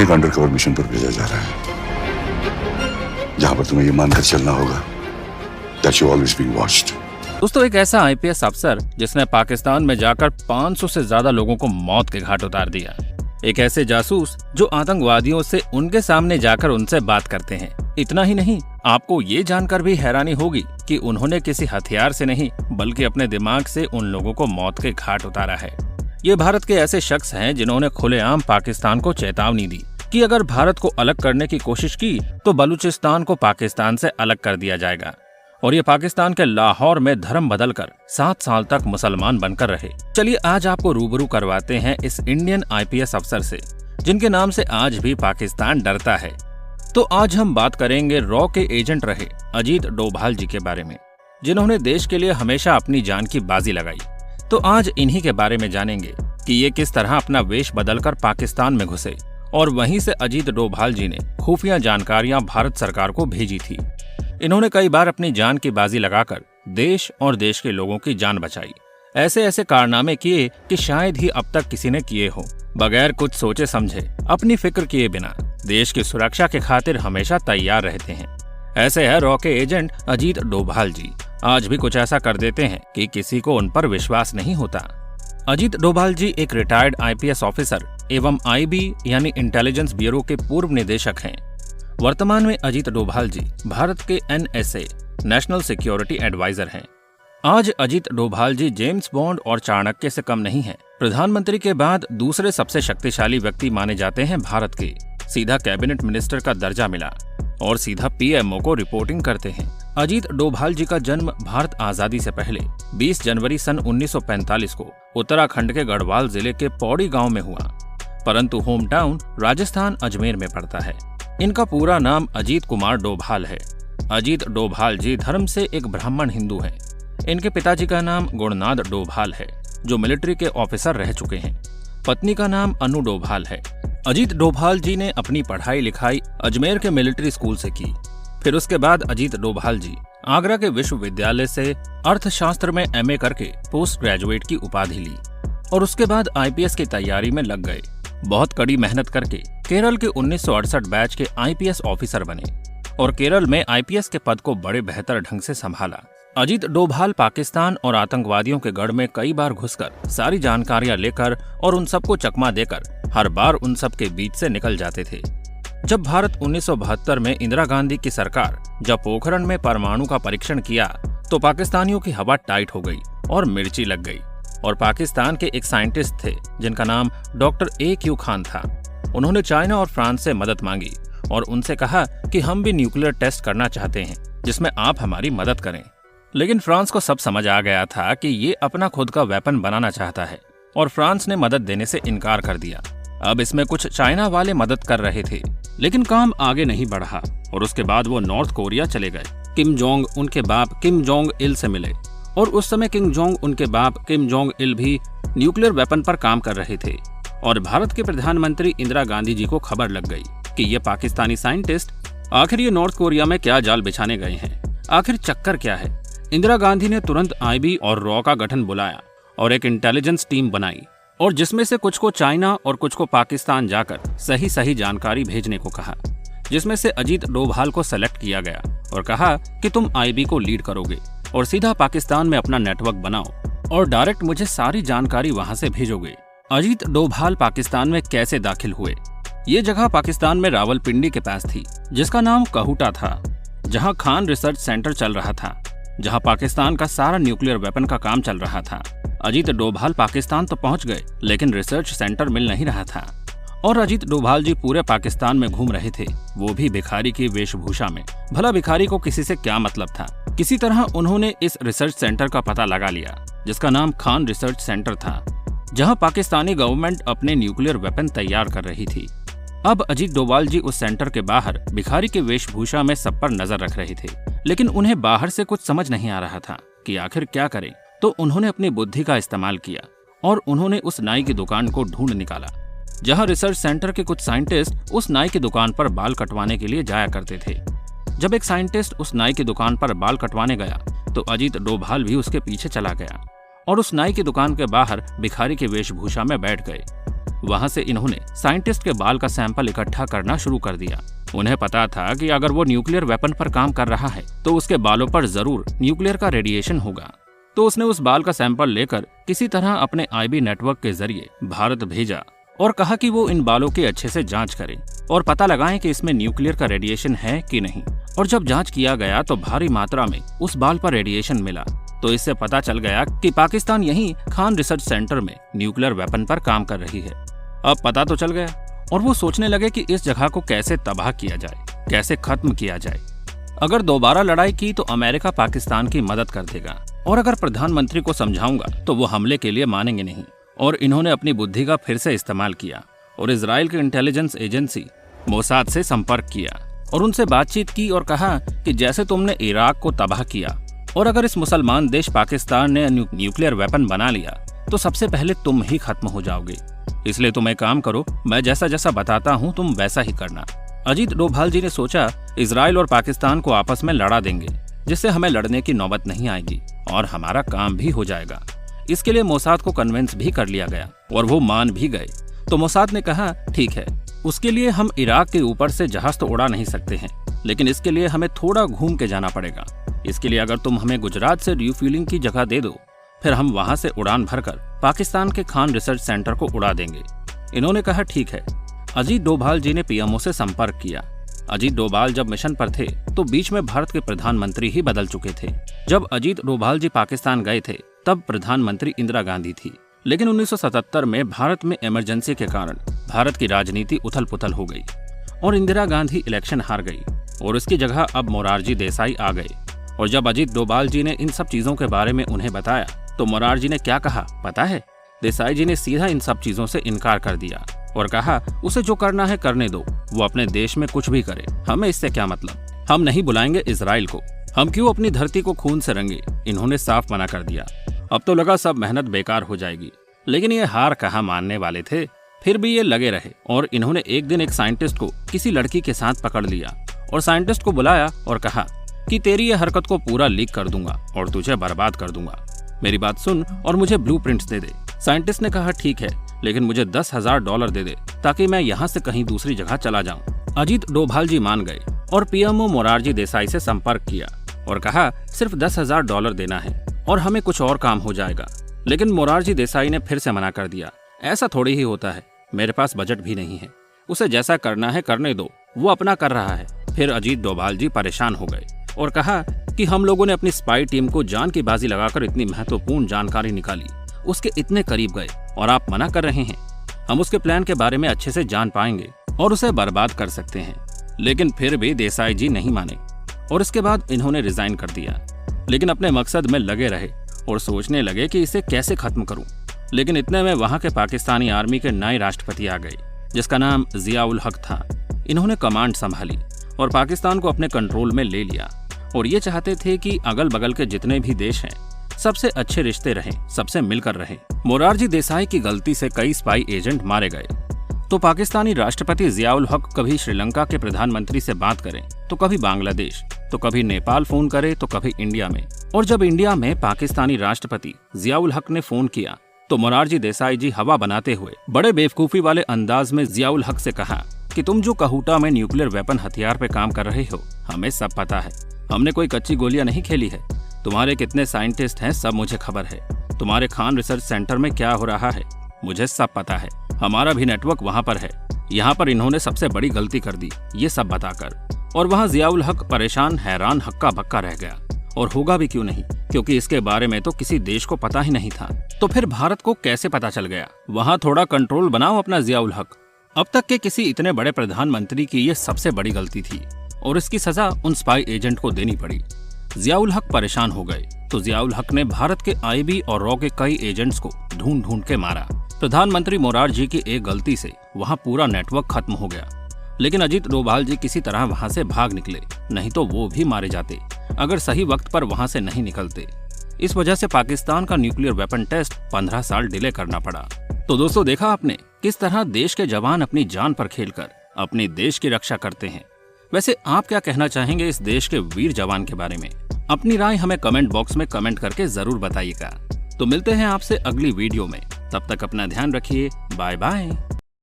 तुम्हें एक undercover mission पर भेजा जा रहा है, जहां पर तुम्हें ये मानकर चलना होगा that you always being watched। दोस्तों, एक ऐसा आईपीएस अफसर जिसने पाकिस्तान में जाकर 500 से ज्यादा लोगों को मौत के घाट उतार दिया। एक ऐसे जासूस जो आतंकवादियों से उनके सामने जाकर उनसे बात करते हैं। इतना ही नहीं, आपको ये जानकर भी हैरानी होगी कि उन्होंने किसी हथियार से नहीं बल्कि अपने दिमाग से उन लोगों को मौत के घाट उतारा है। ये भारत के ऐसे शख्स हैं जिन्होंने खुलेआम पाकिस्तान को चेतावनी दी कि अगर भारत को अलग करने की कोशिश की तो बलूचिस्तान को पाकिस्तान से अलग कर दिया जाएगा। और ये पाकिस्तान के लाहौर में धर्म बदलकर 7 साल तक मुसलमान बनकर रहे। चलिए आज आपको रूबरू करवाते हैं इस इंडियन आईपीएस अफसर से, जिनके नाम से आज भी पाकिस्तान डरता है। तो आज हम बात करेंगे रॉ के एजेंट रहे अजीत डोभाल जी के बारे में, जिन्होंने देश के लिए हमेशा अपनी जान की बाजी लगाई। तो आज इन्हीं के बारे में जानेंगे कि ये किस तरह अपना वेश बदलकर पाकिस्तान में घुसे और वहीं से अजीत डोभाल जी ने खुफिया जानकारियां भारत सरकार को भेजी थी। इन्होंने कई बार अपनी जान की बाजी लगाकर देश और देश के लोगों की जान बचाई। ऐसे ऐसे कारनामे किए कि शायद ही अब तक किसी ने किए हो। बगैर कुछ सोचे समझे, अपनी फिक्र किए बिना देश की सुरक्षा के खातिर हमेशा तैयार रहते हैं। ऐसे है रॉ के एजेंट अजीत डोभाल जी। आज भी कुछ ऐसा कर देते हैं कि किसी को उन पर विश्वास नहीं होता। अजीत डोभाल जी एक रिटायर्ड आईपीएस ऑफिसर एवं आईबी यानी इंटेलिजेंस ब्यूरो के पूर्व निदेशक हैं। वर्तमान में अजीत डोभाल जी भारत के एनएसए नेशनल सिक्योरिटी एडवाइजर हैं। आज अजीत डोभाल जी जेम्स बॉन्ड और चाणक्य से कम नहीं हैं। प्रधानमंत्री के बाद दूसरे सबसे शक्तिशाली व्यक्ति माने जाते हैं भारत के। सीधा कैबिनेट मिनिस्टर का दर्जा मिला और सीधा पीएमओ को रिपोर्टिंग करते हैं। अजीत डोभाल जी का जन्म भारत आजादी से पहले 20 जनवरी सन 1945 को उत्तराखंड के गढ़वाल जिले के पौड़ी गांव में हुआ, परंतु होम टाउन राजस्थान अजमेर में पड़ता है। इनका पूरा नाम अजीत कुमार डोभाल है। अजीत डोभाल जी धर्म से एक ब्राह्मण हिंदू हैं। इनके पिताजी का नाम गुणनाथ डोभाल है, जो मिलिट्री के ऑफिसर रह चुके हैं। पत्नी का नाम अनु डोभाल है। अजीत डोभाल जी ने अपनी पढ़ाई लिखाई अजमेर के मिलिट्री स्कूल से की। फिर उसके बाद अजीत डोभाल जी आगरा के विश्वविद्यालय से अर्थशास्त्र में एमए करके पोस्ट ग्रेजुएट की उपाधि ली और उसके बाद आईपीएस की तैयारी में लग गए। बहुत कड़ी मेहनत करके केरल के 1968 बैच के आईपीएस ऑफिसर बने और केरल में आईपीएस के पद को बड़े बेहतर ढंग से संभाला। अजीत डोभाल पाकिस्तान और आतंकवादियों के गढ़ में कई बार घुसकर सारी जानकारियां लेकर और उन सबको चकमा देकर हर बार उन सब के बीच से निकल जाते थे। जब भारत 1972 में इंदिरा गांधी की सरकार जब पोखरण में परमाणु का परीक्षण किया तो पाकिस्तानियों की हवा टाइट हो गई और मिर्ची लग गई। और पाकिस्तान के एक साइंटिस्ट थे जिनका नाम डॉक्टर AQ खान था। उन्होंने चाइना और फ्रांस से मदद मांगी और उनसे कहा कि हम भी न्यूक्लियर टेस्ट करना चाहते हैं जिसमें आप हमारी मदद करें। लेकिन फ्रांस को सब समझ आ गया था कि ये अपना खुद का वेपन बनाना चाहता है और फ्रांस ने मदद देने से इनकार कर दिया। अब इसमें कुछ चाइना वाले मदद कर रहे थे, लेकिन काम आगे नहीं बढ़ा और उसके बाद वो नॉर्थ कोरिया चले गए। किम जोंग उनके बाप किम जोंग इल से मिले और उस समय किम जोंग उनके बाप किम जोंग इल भी न्यूक्लियर वेपन पर काम कर रहे थे। और भारत के प्रधानमंत्री इंदिरा गांधी जी को खबर लग गई कि ये पाकिस्तानी साइंटिस्ट आखिर ये नॉर्थ कोरिया में क्या जाल बिछाने गए हैं, आखिर चक्कर क्या है। इंदिरा गांधी ने तुरंत आईबी और रॉ का गठन बुलाया और एक इंटेलिजेंस टीम बनाई और जिसमें से कुछ को चाइना और कुछ को पाकिस्तान जाकर सही सही जानकारी भेजने को कहा, जिसमें से अजीत डोभाल को सेलेक्ट किया गया और कहा कि तुम आईबी को लीड करोगे और सीधा पाकिस्तान में अपना नेटवर्क बनाओ और डायरेक्ट मुझे सारी जानकारी वहां से भेजोगे। अजीत डोभाल पाकिस्तान में कैसे दाखिल हुए? ये जगह पाकिस्तान में रावलपिंडी के पास थी, जिसका नाम कहूटा था, जहां खान रिसर्च सेंटर चल रहा था, जहां पाकिस्तान का सारा न्यूक्लियर वेपन का काम चल रहा था। अजीत डोभाल पाकिस्तान तो पहुंच गए, लेकिन रिसर्च सेंटर मिल नहीं रहा था और अजीत डोभाल जी पूरे पाकिस्तान में घूम रहे थे, वो भी भिखारी की वेशभूषा में। भला भिखारी को किसी से क्या मतलब था? किसी तरह उन्होंने इस रिसर्च सेंटर का पता लगा लिया, जिसका नाम खान रिसर्च सेंटर था, जहां पाकिस्तानी गवर्नमेंट अपने न्यूक्लियर वेपन तैयार कर रही थी। अब अजीत डोभाल जी उस सेंटर के बाहर भिखारी के वेशभूषा में सब पर नजर रख रहे थे, लेकिन उन्हें बाहर से कुछ समझ नहीं आ रहा था कि आखिर क्या करें। तो उन्होंने अपनी बुद्धि का इस्तेमाल किया और उन्होंने उस नाई की दुकान को ढूंढ निकाला, जहां रिसर्च सेंटर के कुछ साइंटिस्ट उस नाई की दुकान पर बाल कटवाने के लिए जाया करते थे। जब एक साइंटिस्ट उस नाई की दुकान पर बाल कटवाने गया तो अजीत डोभाल भी उसके पीछे चला गया और उस नाई की दुकान के बाहर भिखारी की वेशभूषा में बैठ गए। वहां से इन्होंने साइंटिस्ट के बाल का सैंपल इकट्ठा करना शुरू कर दिया। उन्हें पता था कि अगर वो न्यूक्लियर वेपन पर काम कर रहा है तो उसके बालों पर जरूर न्यूक्लियर का रेडिएशन होगा। तो उसने उस बाल का सैंपल लेकर किसी तरह अपने आईबी नेटवर्क के जरिए भारत भेजा और कहा कि वो इन बालों की अच्छे से जांच करें और पता लगाएं कि इसमें न्यूक्लियर का रेडिएशन है कि नहीं। और जब जांच किया गया तो भारी मात्रा में उस बाल पर रेडिएशन मिला। तो इससे पता चल गया कि पाकिस्तान यही खान रिसर्च सेंटर में न्यूक्लियर वेपन पर काम कर रही है। अब पता तो चल गया और वो सोचने लगे कि इस जगह को कैसे तबाह किया जाए, कैसे खत्म किया जाए। अगर दोबारा लड़ाई की तो अमेरिका पाकिस्तान की मदद कर देगा और अगर प्रधानमंत्री को समझाऊंगा तो वो हमले के लिए मानेंगे नहीं। और इन्होंने अपनी बुद्धि का फिर से इस्तेमाल किया और इजराइल की इंटेलिजेंस एजेंसी मोसाद से संपर्क किया और उनसे बातचीत की और कहा कि जैसे तुमने इराक को तबाह किया और अगर इस मुसलमान देश पाकिस्तान ने न्यूक्लियर वेपन बना लिया तो सबसे पहले तुम ही खत्म हो जाओगे। इसलिए तुम एक काम करो, मैं जैसा जैसा बताता हूँ तुम वैसा ही करना। अजीत डोभाल जी ने सोचा इजराइल और पाकिस्तान को आपस में लड़ा देंगे जिससे हमें लड़ने की नौबत नहीं आएगी और हमारा काम भी हो जाएगा। इसके लिए मोसाद को कन्विंस भी कर लिया गया और वो मान भी गए। तो मोसाद ने कहा ठीक है, उसके लिए हम इराक के ऊपर से जहाज तो उड़ा नहीं सकते हैं, लेकिन इसके लिए हमें थोड़ा घूम के जाना पड़ेगा। इसके लिए अगर तुम हमें गुजरात से रिफ्यूलिंग की जगह दे दो, फिर हम वहां से उड़ान भरकर पाकिस्तान के खान रिसर्च सेंटर को उड़ा देंगे। इन्होंने कहा ठीक है। अजीत डोभाल जी ने पीएमओ से संपर्क किया। अजीत डोभाल जब मिशन पर थे तो बीच में भारत के प्रधानमंत्री ही बदल चुके थे। जब अजीत डोभाल जी पाकिस्तान गए थे तब प्रधानमंत्री इंदिरा गांधी थी, लेकिन 1977 में भारत में इमरजेंसी के कारण भारत की राजनीति उथल पुथल हो गई और इंदिरा गांधी इलेक्शन हार गई और उसकी जगह अब मोरारजी देसाई आ गए। और जब अजीत डोभाल जी ने इन सब चीजों के बारे में उन्हें बताया तो मोरारजी ने क्या कहा पता है? देसाई जी ने सीधा इन सब चीजों से इनकार कर दिया और कहा उसे जो करना है करने दो, वो अपने देश में कुछ भी करे, हमें इससे क्या मतलब। हम नहीं बुलाएंगे इजराइल को, हम क्यों अपनी धरती को खून से रंगे। इन्होंने साफ मना कर दिया। अब तो लगा सब मेहनत बेकार हो जाएगी, लेकिन ये हार कहाँ मानने वाले थे। फिर भी ये लगे रहे और इन्होंने एक दिन एक साइंटिस्ट को किसी लड़की के साथ पकड़ लिया और साइंटिस्ट को बुलाया और कहा कि तेरी ये हरकत को पूरा लीक कर दूंगा और तुझे बर्बाद कर दूंगा। मेरी बात सुन और मुझे ब्लूप्रिंट्स दे दे। साइंटिस्ट ने कहा ठीक है, लेकिन मुझे $10,000 दे दे ताकि मैं यहाँ से कहीं दूसरी जगह चला जाऊँ। अजीत डोभाल जी मान गए और पीएमओ मोरारजी देसाई से संपर्क किया और कहा सिर्फ $10,000 देना है और हमें कुछ और काम हो जाएगा। लेकिन मोरारजी देसाई ने फिर से मना कर दिया, ऐसा थोड़ी ही होता है, मेरे पास बजट भी नहीं है, उसे जैसा करना है करने दो, वो अपना कर रहा है। फिर अजीत डोभाल जी परेशान हो गए और कहा कि हम लोगों ने अपनी स्पाई टीम को जान की बाजी लगाकर इतनी महत्वपूर्ण जानकारी निकाली, उसके इतने करीब गए और आप मना कर रहे हैं। हम उसके प्लान के बारे में अच्छे से जान पाएंगे और उसे बर्बाद कर सकते हैं। लेकिन फिर भी देसाई जी नहीं माने और इसके बाद इन्होंने रिजाइन कर दिया। लेकिन अपने मकसद में लगे रहे और सोचने लगे कि इसे कैसे खत्म करूं। लेकिन इतने में वहां के पाकिस्तानी आर्मी के नए राष्ट्रपति आ गए जिसका नाम जिया उल हक था। इन्होंने कमांड संभाली और पाकिस्तान को अपने कंट्रोल में ले लिया और ये चाहते थे कि अगल बगल के जितने भी देश हैं सबसे अच्छे रिश्ते रहें, सबसे मिलकर रहें। मोरारजी देसाई की गलती से कई स्पाई एजेंट मारे गए। तो पाकिस्तानी राष्ट्रपति जिया उल हक कभी श्रीलंका के प्रधानमंत्री से बात करें तो कभी बांग्लादेश, तो कभी नेपाल फोन करे तो कभी इंडिया में। और जब इंडिया में पाकिस्तानी राष्ट्रपति जिया उल हक ने फोन किया तो मोरारजी देसाई जी हवा बनाते हुए बड़े बेवकूफी वाले अंदाज में जिया उल हक से कहा कि तुम जो कहूटा में न्यूक्लियर वेपन हथियार पे काम कर रहे हो, हमें सब पता है, हमने कोई कच्ची गोलियां नहीं खेली है। तुम्हारे कितने साइंटिस्ट हैं सब मुझे खबर है। तुम्हारे खान रिसर्च सेंटर में क्या हो रहा है मुझे सब पता है। हमारा भी नेटवर्क वहाँ पर है। यहाँ पर इन्होंने सबसे बड़ी गलती कर दी ये सब बताकर। और वहाँ जिया उल हक परेशान, हैरान, हक्का बक्का रह गया। और होगा भी क्यों नहीं, क्योंकि इसके बारे में तो किसी देश को पता ही नहीं था। तो फिर भारत को कैसे पता चल गया? वहाँ थोड़ा कंट्रोल बनाओ अपना जिया उल हक। अब तक के किसी इतने बड़े प्रधानमंत्री की ये सबसे बड़ी गलती थी और इसकी सजा उन स्पाई एजेंट को देनी पड़ी। जिया उल हक परेशान हो गए तो जिया उल हक ने भारत के आईबी और रॉ के कई एजेंट्स को ढूंढ ढूंढ के मारा। प्रधानमंत्री मोरारजी की एक गलती से वहाँ पूरा नेटवर्क खत्म हो गया। लेकिन अजीत डोभाल जी किसी तरह वहाँ से भाग निकले, नहीं तो वो भी मारे जाते अगर सही वक्त पर वहाँ से नहीं निकलते। इस वजह से पाकिस्तान का न्यूक्लियर वेपन टेस्ट 15 साल डिले करना पड़ा। तो दोस्तों देखा आपने किस तरह देश के जवान अपनी जान पर खेलकर अपने देश की रक्षा करते हैं। वैसे आप क्या कहना चाहेंगे इस देश के वीर जवान के बारे में? अपनी राय हमें कमेंट बॉक्स में कमेंट करके जरूर बताइएगा। तो मिलते हैं आपसे अगली वीडियो में। तब तक अपना ध्यान रखिए। Bye bye.